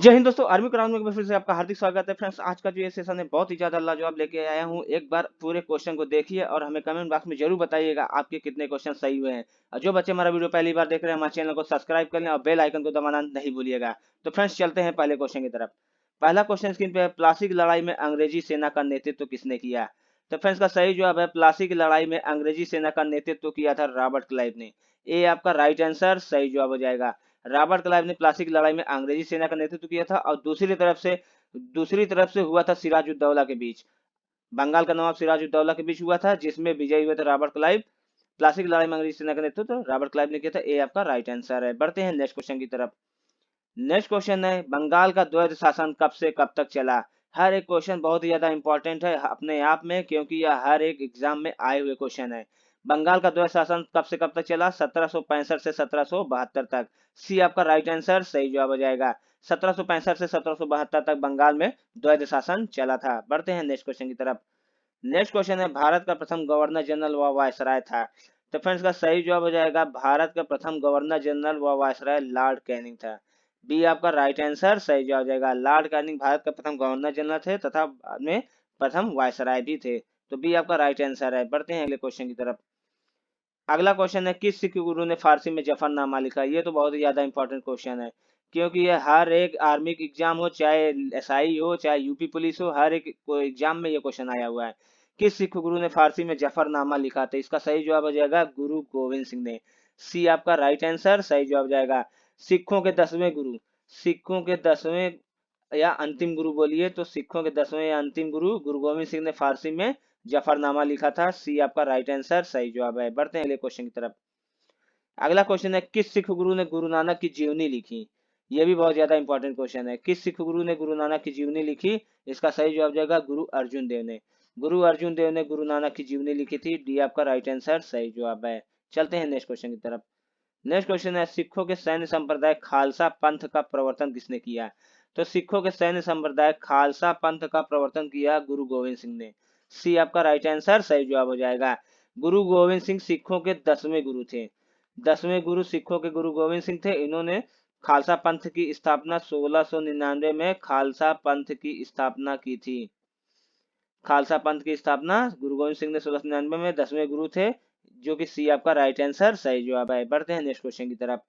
जय हिंद दोस्तों, army crown में एक बार फिर से आपका हार्दिक स्वागत है। फ्रेंड्स, आज का जो ये सेशन है बहुत ही ज्यादा लाजवाब लेके आया हूँ। एक बार पूरे क्वेश्चन को देखिए और हमें कमेंट बॉक्स में जरूर बताइएगा आपके कितने क्वेश्चन सही हुए हैं। और जो बच्चे हमारा वीडियो पहली बार देख रहे हैं, हमारे चैनल को सब्सक्राइब कर लें और बेल आइकन को दबाना नहीं भूलिएगा। तो फ्रेंड्स, चलते हैं पहले क्वेश्चन की तरफ। पहला क्वेश्चन स्क्रीन पे है, प्लासी की लड़ाई में अंग्रेजी सेना का नेतृत्व किसने किया? तो फ्रेंड्स, का सही जवाब है, प्लासी की लड़ाई में अंग्रेजी सेना का नेतृत्व किया था रॉबर्ट क्लाइव ने। ये आपका राइट आंसर सही जवाब हो जाएगा। रॉबर्ट क्लाइव ने प्लासी की लड़ाई में अंग्रेजी सेना का नेतृत्व किया था और दूसरी तरफ से हुआ था सिराजुद्दौला के बीच। बंगाल का नवाब सिराजुद्दौला के बीच हुआ था, जिसमें विजयी हुए थे रॉबर्ट क्लाइव। प्लासी की लड़ाई में अंग्रेजी सेना का नेतृत्व रॉबर्ट क्लाइव ने किया था। ये आपका राइट आंसर है। बढ़ते हैं नेक्स्ट क्वेश्चन की तरफ। नेक्स्ट क्वेश्चन है, बंगाल का द्वैध शासन कब से कब तक चला? हर एक क्वेश्चन बहुत ही ज्यादा इंपॉर्टेंट है अपने आप में, क्योंकि यह हर एक एग्जाम में आए हुए क्वेश्चन है। बंगाल का द्वैध शासन कब से कब तक चला? 1765 से 1772 तक। सी आपका राइट आंसर सही जवाब हो जाएगा। 1765 से 1772 तक बंगाल में द्वैध शासन चला था। बढ़ते हैं नेक्स्ट क्वेश्चन की तरफ। नेक्स्ट क्वेश्चन है, भारत का प्रथम गवर्नर जनरल व वायसराय था? तो फ्रेंड्स, का सही जवाब हो जाएगा, भारत का प्रथम गवर्नर जनरल व वायसराय लॉर्ड कैनिंग था। बी आपका राइट आंसर सही जवाब हो जाएगा। लॉर्ड कैनिंग भारत का प्रथम गवर्नर जनरल थे तथा बाद में प्रथम वायसराय भी थे। तो बी आपका राइट आंसर है। बढ़ते हैं अगले क्वेश्चन की तरफ। अगला क्वेश्चन है, किस सिख गुरु ने फारसी में जफरनामा लिखा? ये तो बहुत ही ज्यादा इंपॉर्टेंट क्वेश्चन है, क्योंकि ये हर एक आर्मी की एग्जाम हो, चाहे एसआई हो, चाहे यूपी पुलिस हो, हर एक एग्जाम में ये क्वेश्चन आया हुआ है। किस सिख गुरु ने फारसी में जफरनामा लिखा था? इसका सही जवाब हो जाएगा, गुरु गोविंद सिंह ने। सी आपका राइट आंसर सही जवाब हो जाएगा। सिखों के 10वें गुरु, सिखों के 10वें या अंतिम गुरु बोलिए, तो सिखों के 10वें या अंतिम गुरु गुरु गोविंद सिंह ने फारसी में जफरनामा लिखा था। सी आपका राइट आंसर सही जवाब है। बढ़ते हैं अगले क्वेश्चन की तरफ। अगला क्वेश्चन है, किस सिख गुरु ने गुरु नानक की जीवनी लिखी? ये भी बहुत ज्यादा इंपॉर्टेंट क्वेश्चन है। किस सिख गुरु ने गुरु नानक की जीवनी लिखी? इसका सही जवाब जाएगा, गुरु अर्जुन देव ने। गुरु अर्जुन देव ने गुरु नानक की जीवनी लिखी थी। डी आपका राइट आंसर सही जवाब है। चलते हैं नेक्स्ट क्वेश्चन की तरफ। नेक्स्ट क्वेश्चन है, सिखों के सैन्य संप्रदाय खालसा पंथ का प्रवर्तन किसने किया? तो सिखों के सैन्य संप्रदाय खालसा पंथ का प्रवर्तन किया गुरु गोविंद सिंह ने। सी आपका राइट आंसर सही जवाब हो जाएगा। गुरु गोविंद सिंह सिखों के 10वें गुरु थे। 10वें गुरु सिखों के गुरु गोविंद सिंह थे। इन्होंने खालसा पंथ की स्थापना 1699 में खालसा पंथ की स्थापना की थी। खालसा पंथ की स्थापना गुरु गोविंद सिंह ने 1699 में, 10वें गुरु थे, जो कि सी आपका राइट आंसर सही जवाब है। बढ़ते हैं नेक्स्ट क्वेश्चन की तरफ।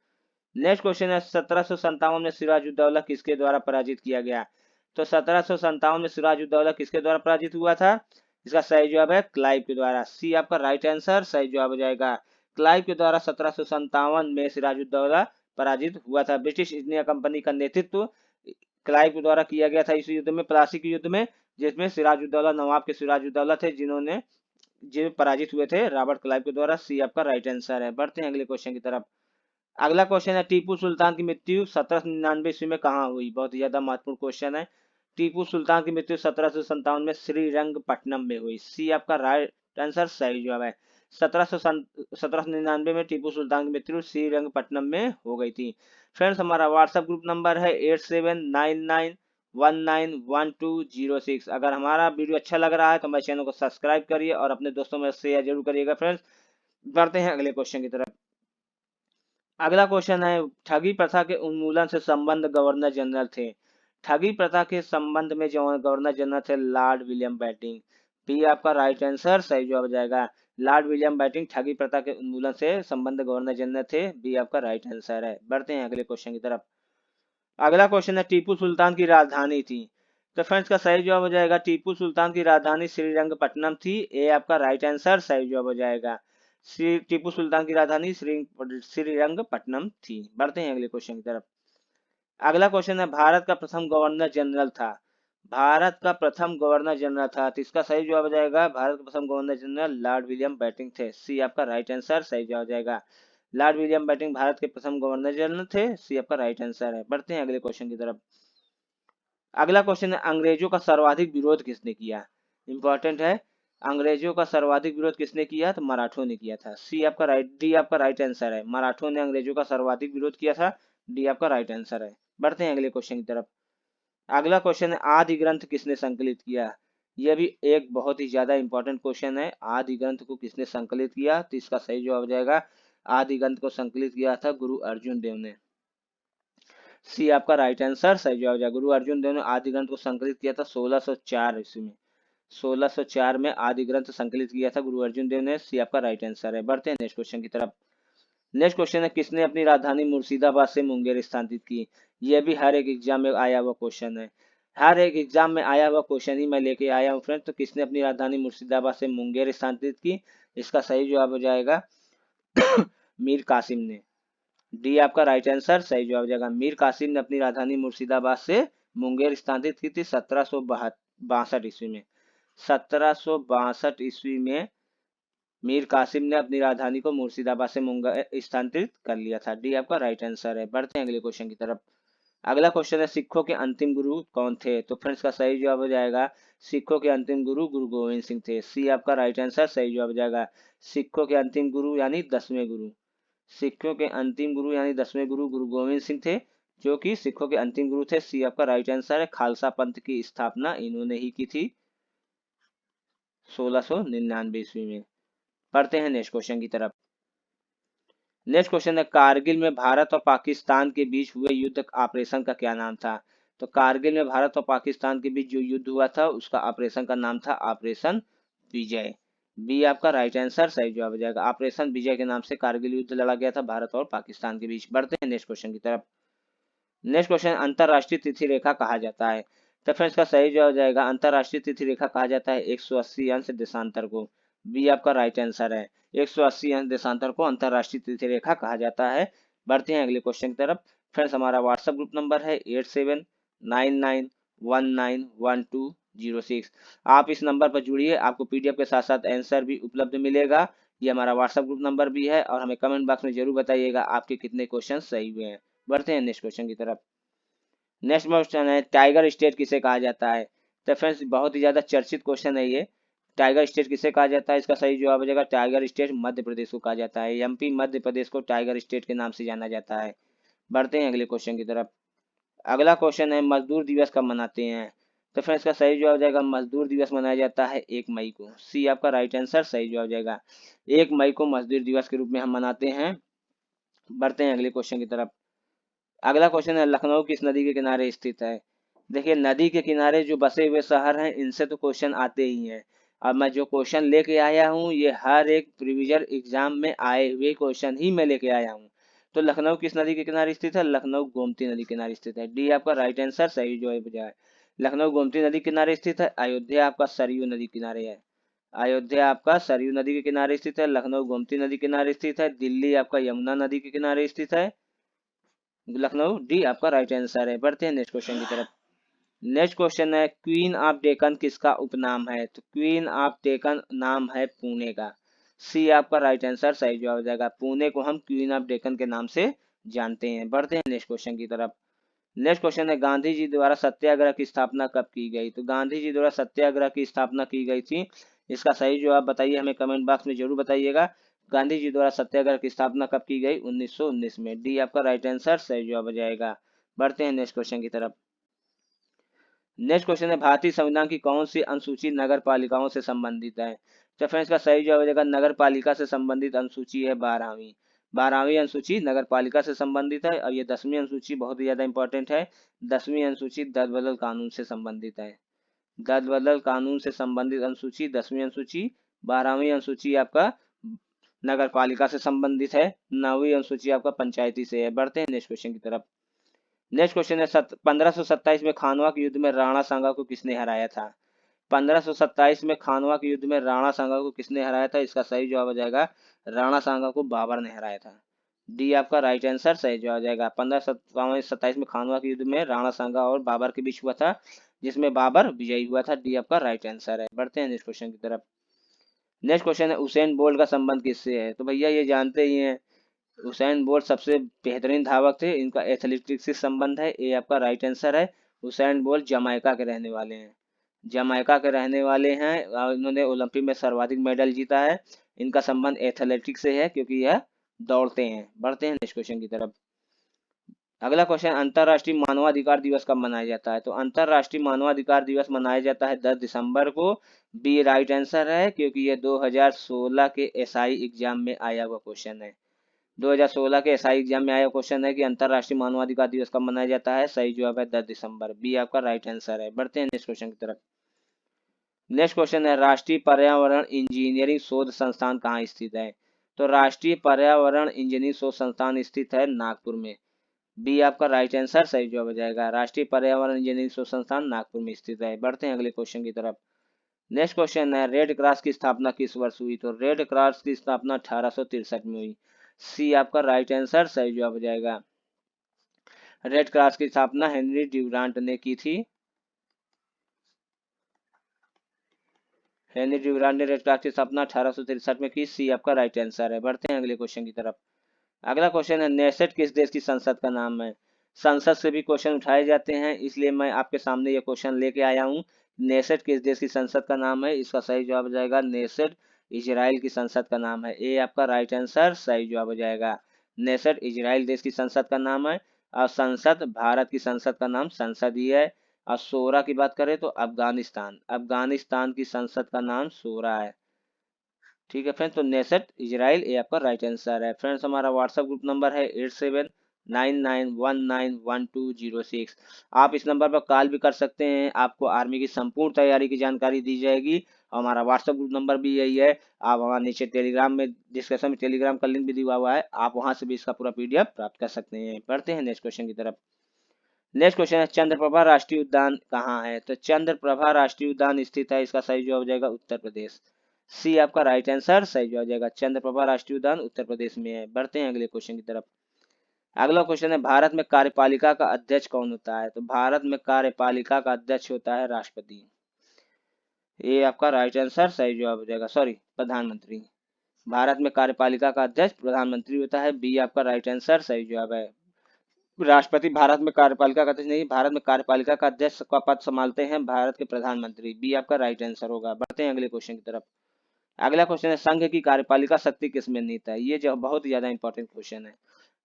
नेक्स्ट क्वेश्चन है, 1757 में सिराजुद्दौला किसके द्वारा पराजित किया गया? तो 1757 में सिराजुद्दौला किसके द्वारा पराजित हुआ था? इसका सही जवाब है क्लाइव के द्वारा। सी आपका राइट आंसर सही जवाब हो जाएगा। क्लाइव के द्वारा 1757 में सिराजुद्दौला पराजित हुआ था। ब्रिटिश ईस्ट इंडिया कंपनी का नेतृत्व क्लाइव के द्वारा किया गया था इस युद्ध में, प्लासी के युद्ध में, जिसमें सिराजुद्दौला नवाब के सिराजुद्दौला थे, जिन्होंने जो पराजित हुए थे रॉबर्ट क्लाइव के द्वारा। सी आपका राइट आंसर है। बढ़ते हैं अगले क्वेश्चन की तरफ। अगला क्वेश्चन है, टीपू सुल्तान की मृत्यु 1799 ईस्वी में कहाँ हुई? बहुत ही ज्यादा महत्वपूर्ण क्वेश्चन है। टीपू सुल्तान की मृत्यु 1757 में श्रीरंगपट्टनम में हुई। सी आपका राइट आंसर सही जवाब है। 1799 में टीपू सुल्तान की मृत्यु श्रीरंगपट्टनम में हो गई थी। फ्रेंड्स, हमारा व्हाट्सएप ग्रुप नंबर है 8799191206। अगर हमारा वीडियो अच्छा लग रहा है तो हमारे चैनल को सब्सक्राइब करिए और अपने दोस्तों में शेयर जरूर करिएगा। फ्रेंड्स, बढ़ते हैं अगले क्वेश्चन की तरफ। अगला क्वेश्चन है, ठगी प्रथा के उन्मूलन से संबंध गवर्नर जनरल थे? ठगी प्रथा के संबंध में जो गवर्नर जनरल थे, लॉर्ड विलियम बेंटिंक। बी आपका राइट आंसर सही जवाब हो जाएगा। लॉर्ड विलियम बेंटिंक ठगी प्रथा के उन्मूलन से संबंध गवर्नर जनरल थे। बी आपका राइट आंसर है। बढ़ते हैं अगले क्वेश्चन की तरफ। अगला क्वेश्चन है, टीपू सुल्तान की राजधानी थी? तो फ्रेंड्स, का सही जवाब हो जाएगा, टीपू सुल्तान की राजधानी श्रीरंगपट्टनम थी। ए आपका राइट आंसर सही जवाब हो जाएगा। श्री टीपू सुल्तान की राजधानी श्रीरंगपट्टनम थी। बढ़ते हैं अगले क्वेश्चन की तरफ। अगला क्वेश्चन है, भारत का प्रथम गवर्नर जनरल था? भारत का प्रथम गवर्नर जनरल था, तो इसका सही जवाब हो जाएगा, भारत का प्रथम governor general Lord William Bentinck थे। सी आपका राइट आंसर सही जवाब हो जाएगा। लॉर्ड विलियम बेंटिंक भारत के प्रथम गवर्नर जनरल थे। सी आपका राइट आंसर है। बढ़ते हैं अगले क्वेश्चन की तरफ। अगला क्वेश्चन है, अंग्रेजों का सर्वाधिक विरोध किसने किया? इंपॉर्टेंट है। अंग्रेजों का सर्वाधिक विरोध किसने किया? तो मराठों ने किया था। सी आपका राइट, डी आपका राइट आंसर है। मराठों ने अंग्रेजों का सर्वाधिक विरोध किया था। डी आपका राइट आंसर है। बढ़ते हैं अगले क्वेश्चन की तरफ। अगला क्वेश्चन है, आदि ग्रंथ किसने संकलित किया? यह भी एक बहुत ही ज्यादा इंपॉर्टेंट क्वेश्चन है। आदि ग्रंथ को किसने संकलित किया? तो इसका सही जवाब हो जाएगा, आदि ग्रंथ को संकलित किया था गुरु अर्जुन देव ने। सी आपका राइट आंसर सही जवाब हो जाएगा। गुरु अर्जुन देव ने आदि ग्रंथ को संकलित किया था 1604 ईस्वी में। 1604 में आदि ग्रंथ संकलित किया था गुरु अर्जुन देव ने। सी आपका राइट आंसर है। बढ़ते हैं नेक्स्ट क्वेश्चन की तरफ। नेक्स्ट क्वेश्चन है, किसने अपनी राजधानी मुर्शिदाबाद से मुंगेर स्थानांतरित की? यह भी हर एक एग्जाम में आया हुआ क्वेश्चन है। हर एक एग्जाम में आया हुआ क्वेश्चन ही मैं लेके आया हूँ फ्रेंड। तो किसने अपनी राजधानी मुर्शिदाबाद से मुंगेर स्थानांतरित की? इसका सही जवाब हो जाएगा मीर कासिम ने। डी आपका राइट आंसर सही जवाब हो जाएगा। मीर कासिम ने अपनी राजधानी मुर्शिदाबाद से मुंगेर स्थानांतरित की थी 1762 ईस्वी में। 1762 ईस्वी में मीर कासिम ने अपनी राजधानी को मुर्शिदाबाद से मुंगेर स्थानांतरित कर लिया था। डी आपका राइट आंसर है। बढ़ते हैं अगले क्वेश्चन की तरफ। अगला क्वेश्चन है, सिखों के अंतिम गुरु कौन थे? तो फ्रेंड्स का सही जवाब हो जाएगा सिखों के अंतिम गुरु गुरु गोविंद सिंह थे। सी आपका राइट आंसर सही जवाब हो जाएगा। सिखों के अंतिम गुरु यानी 10वें गुरु। सिखों के अंतिम गुरु यानी 10वें गुरु गुरु गोविंद सिंह थे, जो कि सिखों के अंतिम गुरु थे। सी आपका राइट आंसर है। खालसा पंथ की स्थापना इन्होंने ही की थी 1699 ईस्वी में। पढ़ते हैं नेक्स्ट क्वेश्चन की तरफ। नेक्स्ट क्वेश्चन है, कारगिल में भारत और पाकिस्तान के बीच हुए युद्ध ऑपरेशन का क्या नाम था? तो कारगिल में भारत और पाकिस्तान के बीच जो युद्ध हुआ था उसका ऑपरेशन का नाम था ऑपरेशन विजय। बी आपका राइट आंसर सही जवाब हो जाएगा। ऑपरेशन विजय के नाम से कारगिल युद्ध लड़ा गया था भारत और पाकिस्तान के बीच। बढ़ते हैं नेक्स्ट क्वेश्चन की तरफ। नेक्स्ट क्वेश्चन, अंतरराष्ट्रीय तिथि रेखा कहा जाता है? तो फ्रेंड्स का सही जवाब हो जाएगा, अंतरराष्ट्रीय तिथि रेखा कहा जाता है 180 अंश देशांतर को। बी आपका राइट आंसर है। 180 अंश देशांतर को अंतरराष्ट्रीय तिथि रेखा कहा जाता है। बढ़ते हैं अगले क्वेश्चन की तरफ। फ्रेंड्स हमारा व्हाट्सएप ग्रुप नंबर है 8799191206। आप इस नंबर पर जुड़िए, आपको पीडीएफ के साथ साथ आंसर भी उपलब्ध मिलेगा। ये हमारा व्हाट्सएप ग्रुप नंबर भी है और हमें कमेंट बॉक्स में जरूर बताइएगा आपके कितने क्वेश्चन सही हुए हैं। बढ़ते हैं नेक्स्ट क्वेश्चन की तरफ। नेक्स्ट क्वेश्चन है, टाइगर स्टेट किसे कहा जाता है? तो फ्रेंड्स बहुत ही ज्यादा चर्चित क्वेश्चन है ये। टाइगर स्टेट किसे कहा जाता है? इसका सही जवाब हो जाएगा टाइगर स्टेट मध्य प्रदेश को कहा जाता है। एमपी मध्य प्रदेश को टाइगर स्टेट के नाम से जाना जाता है। बढ़ते हैं अगले क्वेश्चन की तरफ। अगला क्वेश्चन है, मजदूर दिवस कब मनाते हैं? तो फ्रेंड्स का सही जवाब हो जाएगा मजदूर दिवस मनाया जाता है 1 मई को। सी आपका राइट आंसर सही जवाब हो जाएगा। 1 मई को मजदूर दिवस के रूप में हम मनाते हैं। बढ़ते हैं अगले क्वेश्चन की तरफ। अगला क्वेश्चन है, लखनऊ किस नदी के किनारे स्थित है? देखिए नदी के किनारे जो बसे हुए शहर हैं इनसे तो क्वेश्चन आते ही हैं। अब मैं जो क्वेश्चन लेके आया हूँ ये हर एक प्रीवियस एग्जाम में आए हुए क्वेश्चन ही मैं लेके आया हूँ। तो लखनऊ किस नदी के किनारे स्थित है? लखनऊ गोमती नदी के किनारे स्थित है। डी आपका राइट आंसर सही जो है। लखनऊ गोमती नदी के किनारे स्थित है। अयोध्या आपका सरयू नदी किनारे है। अयोध्या आपका सरयू नदी के किनारे स्थित है। लखनऊ गोमती नदी के किनारे स्थित है। दिल्ली आपका यमुना नदी के किनारे स्थित है। लखनऊ डी आपका राइट आंसर है। बढ़ते हैं नेक्स्ट क्वेश्चन की तरफ। नेक्स्ट क्वेश्चन है, क्वीन ऑफ डेक्कन किसका उपनाम है? तो क्वीन ऑफ डेक्कन नाम है पुणे का। सी आपका राइट आंसर सही जवाब हो जाएगा। पुणे को हम क्वीन ऑफ डेक्कन के नाम से जानते हैं। बढ़ते हैं नेक्स्ट क्वेश्चन की तरफ। नेक्स्ट क्वेश्चन है, गांधी जी द्वारा सत्याग्रह की स्थापना कब की गई? तो गांधी जी द्वारा सत्याग्रह की स्थापना की गई थी। इसका सही जवाब बताइए, हमें कमेंट बॉक्स में जरूर बताइएगा। गांधी जी द्वारा सत्याग्रह की स्थापना कब की गई? 1919 में। डी आपका राइट आंसर सही जवाब हो जाएगा। बढ़ते हैं नेक्स्ट क्वेश्चन की तरफ। नेक्स्ट क्वेश्चन है, भारतीय संविधान की कौन सी अनुसूची नगर पालिकाओं से संबंधित है? तो फ्रेंड्स का सही जवाब हो जाएगा नगर पालिका से संबंधित अनुसूची है 12वीं। 12वीं अनुसूची नगर पालिका से संबंधित है। और ये 10वीं अनुसूची बहुत ही ज्यादा इंपॉर्टेंट है। 10वीं अनुसूची दल बदल कानून से संबंधित है। दल बदल कानून से संबंधित अनुसूची 10वीं अनुसूची। 12वीं अनुसूची आपका नगर पालिका से संबंधित है। 9वीं अनुसूची आपका पंचायती से है। बढ़ते हैं नेक्स्ट क्वेश्चन की तरफ। नेक्स्ट क्वेश्चन है, 1527 में खानवा के युद्ध में राणा सांगा को किसने हराया था? 1527 में खानवा के युद्ध में राणा सांगा को किसने हराया था? इसका सही जवाब हो जाएगा राणा सांगा को बाबर ने हराया था। डी आपका राइट आंसर सही जवाब हो जाएगा। 1527 में खानवा के युद्ध में राणा सांगा और बाबर के बीच हुआ था, जिसमें बाबर विजयी हुआ था। डी आपका राइट आंसर है। बढ़ते हैं नेक्स्ट क्वेश्चन की तरफ। नेक्स्ट क्वेश्चन है, उसेन बोल्ट का संबंध किससे है? तो भैया ये जानते ही हैं, हुसैन बोल्ट सबसे बेहतरीन धावक थे। इनका एथलेटिक्स से संबंध है। ये आपका राइट आंसर है। हुसैन बोल्ट जमाइका के रहने वाले हैं। जमाइका के रहने वाले हैं और इन्होंने ओलंपिक में सर्वाधिक मेडल जीता है। इनका संबंध एथलेटिक्स से है क्योंकि यह दौड़ते हैं। बढ़ते हैं नेक्स्ट क्वेश्चन की तरफ। अगला क्वेश्चन, अंतरराष्ट्रीय मानवाधिकार दिवस कब मनाया जाता है? तो अंतरराष्ट्रीय मानवाधिकार दिवस मनाया जाता है 10 दिसंबर को। बी राइट आंसर है क्योंकि यह 2016 के एसआई एग्जाम में आया हुआ क्वेश्चन है। 2016 के एसआई एग्जाम में आया क्वेश्चन है कि अंतरराष्ट्रीय मानवाधिकार दिवस कब मनाया जाता है। सही जवाब है 10 दिसंबर। बी आपका राइट आंसर है। बढ़ते हैं नेक्स्ट क्वेश्चन की तरफ। नेक्स्ट क्वेश्चन है राष्ट्रीय पर्यावरण इंजीनियरिंग शोध संस्थान कहाँ स्थित है। तो राष्ट्रीय पर्यावरण इंजीनियरिंग शोध संस्थान स्थित है नागपुर में। बी आपका राइट आंसर सही जवाब हो जाएगा। राष्ट्रीय पर्यावरण इंजीनियरिंग शोध संस्थान नागपुर में स्थित है। बढ़ते हैं अगले क्वेश्चन की तरफ। नेक्स्ट क्वेश्चन है रेड क्रॉस की स्थापना किस वर्ष हुई। तो रेड क्रॉस की स्थापना 1863 में हुई। सी आपका राइट आंसर सही जवाब हो जाएगा। रेड क्रॉस की स्थापना हेनरी ड्यूरांट ने की थी। हेनरी ड्यूरांट ने रेड क्रॉस की स्थापना 1863 में की। सी आपका राइट आंसर है। बढ़ते हैं अगले क्वेश्चन की तरफ। अगला क्वेश्चन है नेसेट किस देश की संसद का नाम है। संसद से भी क्वेश्चन उठाए जाते हैं, इसलिए मैं आपके सामने ये क्वेश्चन लेके आया हूँ। नेसेट किस देश की संसद का नाम है। इसका सही जवाब हो जाएगा नेसेट इजराइल की संसद का नाम है। ए आपका राइट आंसर सही जवाब हो जाएगा। नेसेट इजराइल देश की संसद का नाम है। और संसद भारत की संसद का नाम संसद ही है। और शोरा की बात करें तो अफगानिस्तान अफगानिस्तान की संसद का नाम शोरा है। ठीक है फ्रेंड्स, तो नेसेट इजराइल ये आपका राइट आंसर है। फ्रेंड्स हमारा व्हाट्सएप ग्रुप नंबर है 8799191206। आप इस नंबर पर कॉल भी कर सकते हैं। आपको आर्मी की संपूर्ण तैयारी की जानकारी दी जाएगी। और हमारा व्हाट्सएप ग्रुप नंबर भी यही है। आप हमारे नीचे टेलीग्राम में डिस्क्रिप्शन में टेलीग्राम का लिंक भी दिया हुआ है, आप वहां से भी इसका पूरा पीडीएफ प्राप्त कर सकते हैं। पढ़ते हैं नेक्स्ट क्वेश्चन की तरफ। नेक्स्ट क्वेश्चन है चंद्रप्रभा राष्ट्रीय उद्यान कहाँ है। तो चंद्रप्रभा राष्ट्रीय उद्यान स्थित है। इसका सही जवाब हो जाएगा उत्तर प्रदेश। सी आपका राइट आंसर सही जवाब हो जाएगा। चंद्रप्रभा राष्ट्रीय उद्यान उत्तर प्रदेश में है। बढ़ते हैं अगले क्वेश्चन की तरफ। अगला क्वेश्चन है भारत में कार्यपालिका का अध्यक्ष कौन होता है। तो भारत में कार्यपालिका का अध्यक्ष होता है राष्ट्रपति। ये आपका राइट आंसर सही जवाब हो जाएगा। सॉरी, प्रधानमंत्री। भारत में कार्यपालिका का अध्यक्ष प्रधानमंत्री होता है। बी आपका राइट आंसर सही जवाब है। राष्ट्रपति भारत में कार्यपालिका का अध्यक्ष नहीं, भारत में कार्यपालिका का अध्यक्ष का पद संभालते हैं भारत के प्रधानमंत्री। बी आपका राइट आंसर होगा। बढ़ते हैं अगले क्वेश्चन की तरफ। अगला क्वेश्चन है संघ की कार्यपालिका शक्ति किसमें निहित है। ये जो बहुत ही ज्यादा इंपॉर्टेंट क्वेश्चन है,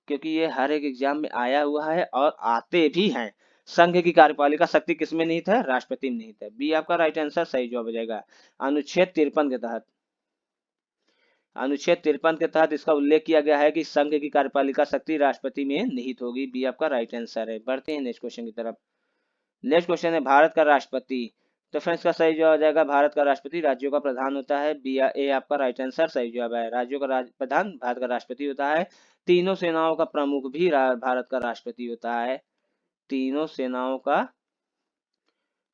क्योंकि ये हर एक एग्जाम में आया हुआ है और आते भी हैं। संघ की कार्यपालिका शक्ति किसमें निहित है। राष्ट्रपति में निहित है। बी आपका राइट आंसर सही जवाब हो जाएगा। अनुच्छेद 53 के तहत अनुच्छेद 53 के तहत इसका उल्लेख किया गया है कि संघ की कार्यपालिका शक्ति राष्ट्रपति में निहित होगी। बी आपका राइट आंसर है। बढ़ते हैं नेक्स्ट क्वेश्चन की तरफ। नेक्स्ट क्वेश्चन है भारत का राष्ट्रपति। तो फ्रेंड्स का सही जवाब हो जाएगा भारत का राष्ट्रपति राज्यों का प्रधान होता है। बी ए आपका राइट आंसर सही जवाब है। राज्यों का प्रधान भारत का राष्ट्रपति होता है। तीनों सेनाओं का प्रमुख भी भारत का राष्ट्रपति होता है। तीनों सेनाओं का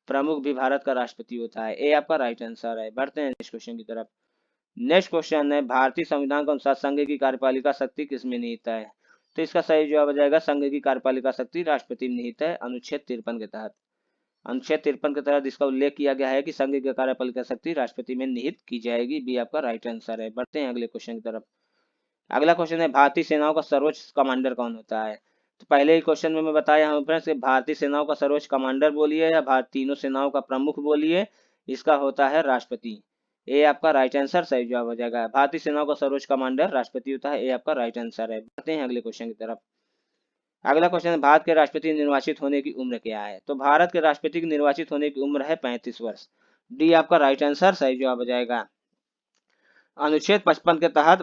प्रमुख भी भारत का राष्ट्रपति होता है। ए आपका राइट आंसर है। बढ़ते हैं नेक्स्ट क्वेश्चन की तरफ। नेक्स्ट क्वेश्चन है भारतीय संविधान के अनुसार संघ की कार्यपालिका शक्ति किसमें निहित है। तो इसका सही जवाब हो जाएगा संघ की कार्यपालिका शक्ति राष्ट्रपति में निहित है। अनुच्छेद 53 के तहत अनुच्छेद 53 के तहत इसका उल्लेख किया गया है कि संघ की कार्यपालिका शक्ति राष्ट्रपति में निहित की जाएगी। बी आपका राइट आंसर है। बढ़ते हैं अगले क्वेश्चन की तरफ। अगला क्वेश्चन है भारतीय सेनाओं का सर्वोच्च कमांडर कौन होता है। तो पहले ही क्वेश्चन में मैं बताया हूँ फ्रेंड्स कि भारतीय सेनाओं का सर्वोच्च कमांडर बोलिए या तीनों सेनाओं का प्रमुख बोलिए, इसका होता है राष्ट्रपति। ए आपका राइट आंसर सही जवाब हो जाएगा। भारतीय सेनाओं का सर्वोच्च कमांडर राष्ट्रपति होता है। ए आपका राइट आंसर है। बढ़ते हैं अगले क्वेश्चन की तरफ। अगला क्वेश्चन है भारत के राष्ट्रपति निर्वाचित होने की उम्र क्या है। तो भारत के राष्ट्रपति की निर्वाचित होने की उम्र है 35 वर्ष। डी आपका राइट आंसर सही जवाब हो जाएगा। अनुच्छेद 55 के तहत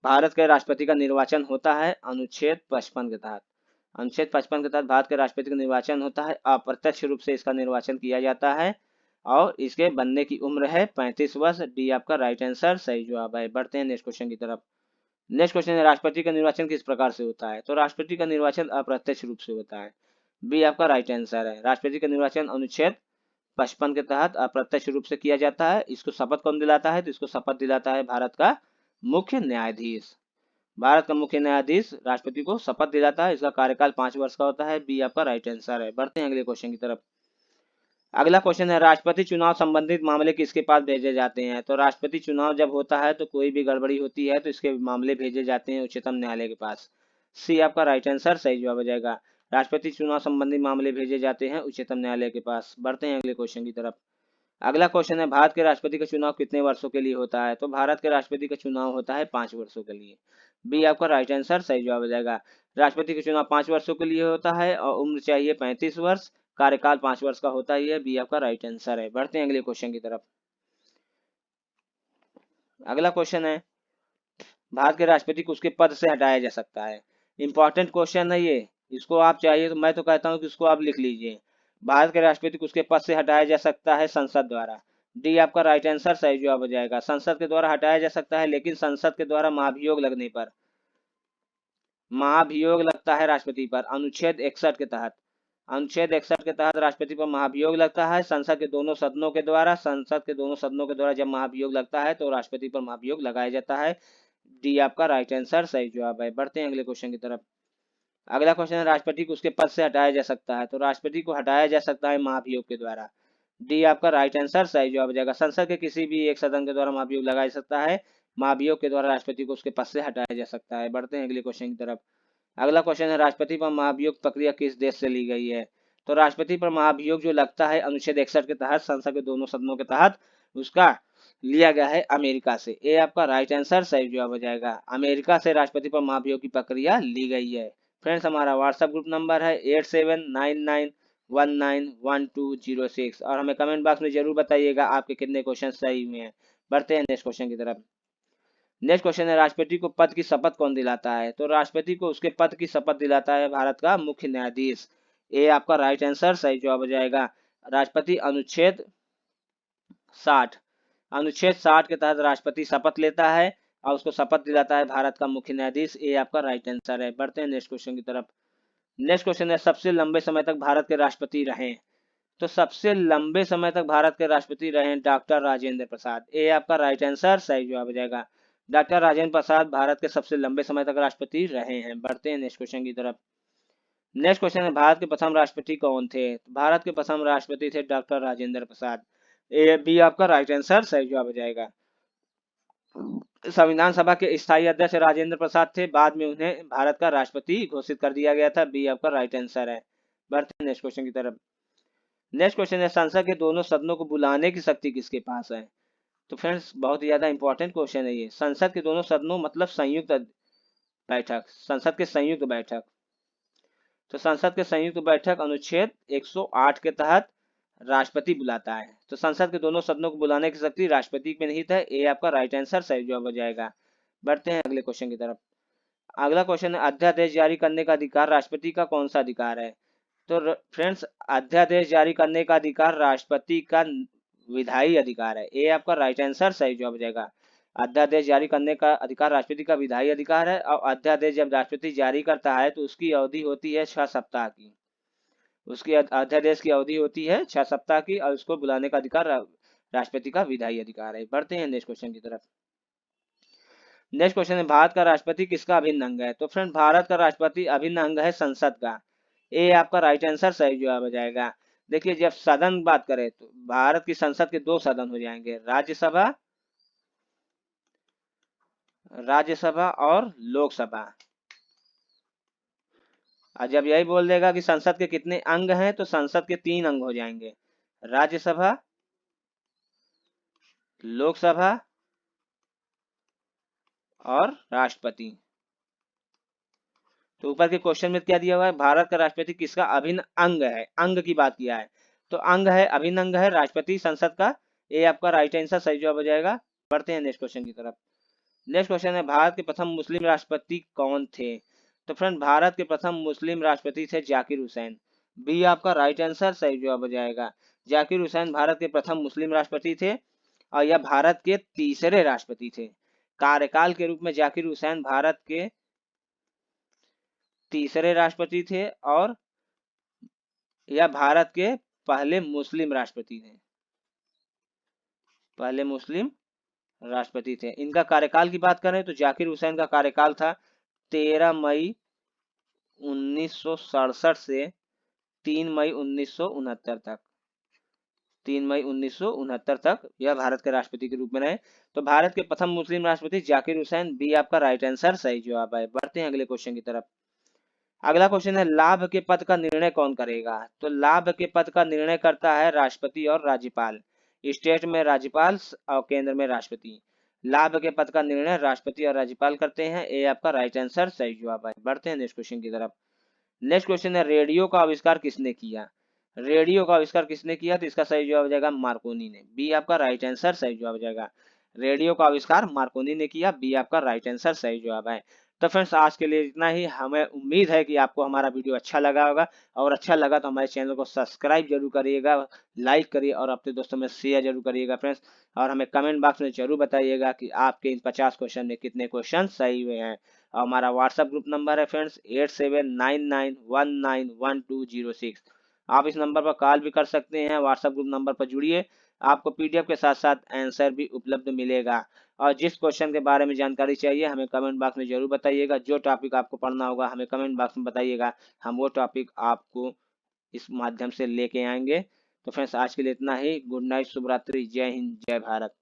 भारत के राष्ट्रपति का निर्वाचन होता है। अनुच्छेद 55 के तहत भारत के राष्ट्रपति का निर्वाचन होता है। अप्रत्यक्ष रूप से इसका निर्वाचन किया जाता है और इसके बनने की उम्र है 35 वर्ष। डी आपका राइट आंसर सही जवाब है। बढ़ते हैं नेक्स्ट क्वेश्चन की तरफ। नेक्स्ट क्वेश्चन है राष्ट्रपति का निर्वाचन किस प्रकार से होता है। तो राष्ट्रपति का निर्वाचन अप्रत्यक्ष रूप से होता है। बी आपका राइट आंसर है। राष्ट्रपति का निर्वाचन अनुच्छेद 55 के तहत अप्रत्यक्ष रूप से किया जाता है। इसको शपथ कौन दिलाता है। तो इसको शपथ दिलाता है भारत का मुख्य न्यायाधीश। भारत का मुख्य न्यायाधीश राष्ट्रपति को शपथ दिलाता है। इसका कार्यकाल 5 वर्ष का होता है। बी आपका राइट आंसर है। बढ़ते हैं अगले क्वेश्चन की तरफ। अगला क्वेश्चन है राष्ट्रपति चुनाव संबंधित मामले किसके पास भेजे जाते हैं। तो राष्ट्रपति चुनाव जब होता है तो कोई भी गड़बड़ी होती है तो इसके मामले भेजे जाते हैं उच्चतम न्यायालय के पास। सी आपका राइट आंसर सही जवाब हो जाएगा। राष्ट्रपति चुनाव संबंधी मामले भेजे जाते हैं उच्चतम न्यायालय के पास। बढ़ते हैं अगले क्वेश्चन की तरफ। अगला क्वेश्चन है भारत के राष्ट्रपति का चुनाव कितने वर्षों के लिए होता है। तो भारत के राष्ट्रपति का चुनाव होता है 5 वर्षों के लिए। बी आपका राइट आंसर सही जवाब हो जाएगा। राष्ट्रपति का चुनाव 5 वर्षों के लिए होता है और उम्र चाहिए 35 वर्ष। कार्यकाल 5 वर्ष का होता ही है। बी आपका राइट आंसर है। बढ़ते हैं अगले क्वेश्चन की तरफ। अगला क्वेश्चन है भारत के राष्ट्रपति को उसके पद से हटाया जा सकता है। इंपॉर्टेंट क्वेश्चन है ये, इसको आप चाहिए तो मैं तो कहता हूँ कि इसको आप लिख लीजिए। भारत के राष्ट्रपति को उसके पद से हटाया जा सकता है संसद द्वारा। डी आपका राइट आंसर सही जवाब हो जाएगा। संसद के द्वारा हटाया जा सकता है, लेकिन संसद के द्वारा महाभियोग लगने पर, महाभियोग लगता है राष्ट्रपति पर अनुच्छेद 61 के तहत। अनुच्छेद 61 के तहत राष्ट्रपति पर महाभियोग लगता है संसद के दोनों सदनों के द्वारा। संसद के दोनों सदनों के द्वारा जब महाभियोग लगता है तो राष्ट्रपति पर महाभियोग लगाया जाता है। डी आपका राइट आंसर सही जवाब है। बढ़ते हैं अगले क्वेश्चन की तरफ। अगला क्वेश्चन है राष्ट्रपति को उसके पद से हटाया जा सकता है, तो राष्ट्रपति को हटाया जा सकता है महाभियोग के द्वारा। डी आपका राइट आंसर सही जवाब हो जाएगा। संसद के किसी भी एक सदन के द्वारा महाभियोग लगाया जा सकता है, महाभियोग के द्वारा राष्ट्रपति को उसके पद से हटाया जा सकता है। बढ़ते हैं अगले क्वेश्चन की तरफ। अगला क्वेश्चन है राष्ट्रपति पर महाभियोग प्रक्रिया किस देश से ली गई है, तो राष्ट्रपति पर महाभियोग जो लगता है अनुच्छेद 61 के तहत संसद के दोनों सदनों के तहत, उसका लिया गया है अमेरिका से। ए आपका राइट आंसर सही जवाब हो जाएगा। अमेरिका से राष्ट्रपति पर महाभियोग की प्रक्रिया ली गई है। फ्रेंड्स, हमारा व्हाट्सएप ग्रुप नंबर है 8799191206 और हमें कमेंट बॉक्स में जरूर बताइएगा आपके कितने क्वेश्चन सही हुए हैं। बढ़ते हैं नेक्स्ट क्वेश्चन की तरफ। नेक्स्ट क्वेश्चन है राष्ट्रपति को पद की शपथ कौन दिलाता है, तो राष्ट्रपति को उसके पद की शपथ दिलाता है भारत का मुख्य न्यायाधीश। ए आपका राइट आंसर सही जवाब हो जाएगा। राष्ट्रपति अनुच्छेद 60 के तहत राष्ट्रपति शपथ लेता है और उसको शपथ दिलाता है भारत का मुख्य न्यायाधीश। ए आपका राइट आंसर है। बढ़ते हैं नेक्स्ट क्वेश्चन की तरफ। नेक्स्ट क्वेश्चन है सबसे लंबे समय तक भारत के राष्ट्रपति रहे, तो सबसे लंबे समय तक भारत के राष्ट्रपति रहे डॉक्टर राजेंद्र प्रसाद। ए आपका राइट आंसर सही जवाब हो जाएगा। डॉक्टर राजेंद्र प्रसाद भारत के सबसे लंबे समय तक राष्ट्रपति रहे हैं। बढ़ते हैं नेक्स्ट क्वेश्चन की तरफ। नेक्स्ट क्वेश्चन है भारत के प्रथम राष्ट्रपति कौन थे, भारत के प्रथम राष्ट्रपति थे doctor Rajendra Prasad. A B आपका राइट आंसर सही जवाब हो जाएगा। संविधान सभा के स्थायी अध्यक्ष राजेंद्र प्रसाद थे, बाद में उन्हें भारत का राष्ट्रपति घोषित कर दिया गया था। बी आपका राइट आंसर है। बढ़ते हैं नेक्स्ट क्वेश्चन की तरफ। नेक्स्ट क्वेश्चन है संसद के दोनों सदनों को बुलाने की शक्ति किसके पास है, तो फ्रेंड्स बहुत ही ज्यादा इंपॉर्टेंट क्वेश्चन है ये। संसद के दोनों सदनों मतलब संयुक्त बैठक, संसद के संयुक्त बैठक। तो संसद के संयुक्त बैठक अनुच्छेद 108 के तहत राष्ट्रपति बुलाता है। तो संसद के दोनों सदनों को बुलाने की शक्ति राष्ट्रपति में निहित है। ए आपका राइट आंसर सही जवाब हो जाएगा। बढ़ते हैं अगले क्वेश्चन की तरफ। अगला क्वेश्चन है अध्यादेश जारी करने का अधिकार राष्ट्रपति का कौन सा अधिकार है, तो फ्रेंड्स अध्यादेश जारी करने का अधिकार राष्ट्रपति का विधायी अधिकार है। ए आपका राइट आंसर सही जवाब हो जाएगा। अध्यादेश जारी करने का अधिकार राष्ट्रपति का विधायी अधिकार है और अध्यादेश जब राष्ट्रपति जारी करता है तो उसकी अवधि होती है 6 सप्ताह की। उसकी अध्यादेश की अवधि होती है 6 सप्ताह की और उसको बुलाने का अधिकार राष्ट्रपति का विधायी अधिकार है। बढ़ते हैं नेक्स्ट क्वेश्चन की तरफ। नेक्स्ट क्वेश्चन है भारत का राष्ट्रपति किसका अभिन्न अंग है, तो फ्रेंड भारत का राष्ट्रपति अभिन्न अंग है संसद का। ए आपका राइट आंसर सही जवाब हो जाएगा। देखिए जब सदन बात करें तो भारत की संसद के 2 सदन हो जाएंगे, राज्यसभा और लोकसभा। और जब यही बोल देगा कि संसद के कितने अंग हैं तो संसद के 3 अंग हो जाएंगे, राज्यसभा, लोकसभा और राष्ट्रपति। तो ऊपर के क्वेश्चन में क्या दिया हुआ है, भारत का राष्ट्रपति किसका अभिन्न अंग है, अंग की बात किया है तो अंग है, अभिन्न अंग है राष्ट्रपति संसद का। ए आपका राइट आंसर सही जवाब हो जाएगा। बढ़ते हैं नेक्स्ट क्वेश्चन की तरफ। नेक्स्ट क्वेश्चन है भारत के प्रथम मुस्लिम राष्ट्रपति कौन थे, तो फ्रेंड भारत के प्रथम मुस्लिम राष्ट्रपति थे जाकिर हुसैन। बी आपका राइट आंसर सही जवाब हो जाएगा। जाकिर हुसैन भारत के प्रथम मुस्लिम राष्ट्रपति थे और यह भारत के तीसरे राष्ट्रपति थे। कार्यकाल के रूप में जाकिर हुसैन भारत के तीसरे राष्ट्रपति थे और यह भारत के पहले मुस्लिम राष्ट्रपति थे, पहले मुस्लिम राष्ट्रपति थे। इनका कार्यकाल की बात करें तो जाकिर हुसैन का कार्यकाल था 13 मई 1967 से 3 मई 1969 तक, 3 मई 1969 तक यह भारत के राष्ट्रपति के रूप में रहे। तो भारत के प्रथम मुस्लिम राष्ट्रपति जाकिर हुसैन। बी आपका राइट आंसर सही जवाब है। बढ़ते हैं अगले क्वेश्चन की तरफ। अगला क्वेश्चन है लाभ के पद का निर्णय कौन करेगा, तो लाभ के पद का निर्णय करता है राष्ट्रपति और राज्यपाल। स्टेट में राज्यपाल और केंद्र में राष्ट्रपति। लाभ के पद का निर्णय राष्ट्रपति और राज्यपाल करते हैं। ए आपका राइट आंसर सही जवाब है। बढ़ते हैं नेक्स्ट क्वेश्चन की तरफ। नेक्स्ट क्वेश्चन है रेडियो का आविष्कार किसने किया, रेडियो का आविष्कार किसने किया, तो इसका सही जवाब हो जाएगा मार्कोनी ने। बी आपका राइट आंसर सही जवाब हो जाएगा। रेडियो का आविष्कार मार्कोनी ने किया। बी आपका राइट आंसर सही जवाब है। तो फ्रेंड्स आज के लिए इतना ही। हमें उम्मीद है कि आपको हमारा वीडियो अच्छा लगा होगा, और अच्छा लगा तो हमारे चैनल को सब्सक्राइब जरूर करिएगा, लाइक करिए और अपने दोस्तों में शेयर जरूर करिएगा फ्रेंड्स। और हमें कमेंट बॉक्स में जरूर बताइएगा कि आपके इन 50 क्वेश्चन में कितने क्वेश्चन सही हुए हैं। और हमारा व्हाट्सएप ग्रुप नंबर है फ्रेंड्स 8799111206। आप इस नंबर पर कॉल भी कर सकते हैं। व्हाट्सएप ग्रुप नंबर पर जुड़िए, आपको पीडीएफ के साथ साथ आंसर भी उपलब्ध मिलेगा। और जिस क्वेश्चन के बारे में जानकारी चाहिए हमें कमेंट बॉक्स में जरूर बताइएगा। जो टॉपिक आपको पढ़ना होगा हमें कमेंट बॉक्स में बताइएगा, हम वो टॉपिक आपको इस माध्यम से लेके आएंगे। तो फ्रेंड्स आज के लिए इतना ही। गुड नाइट, शुभ रात्रि, जय हिंद, जय भारत।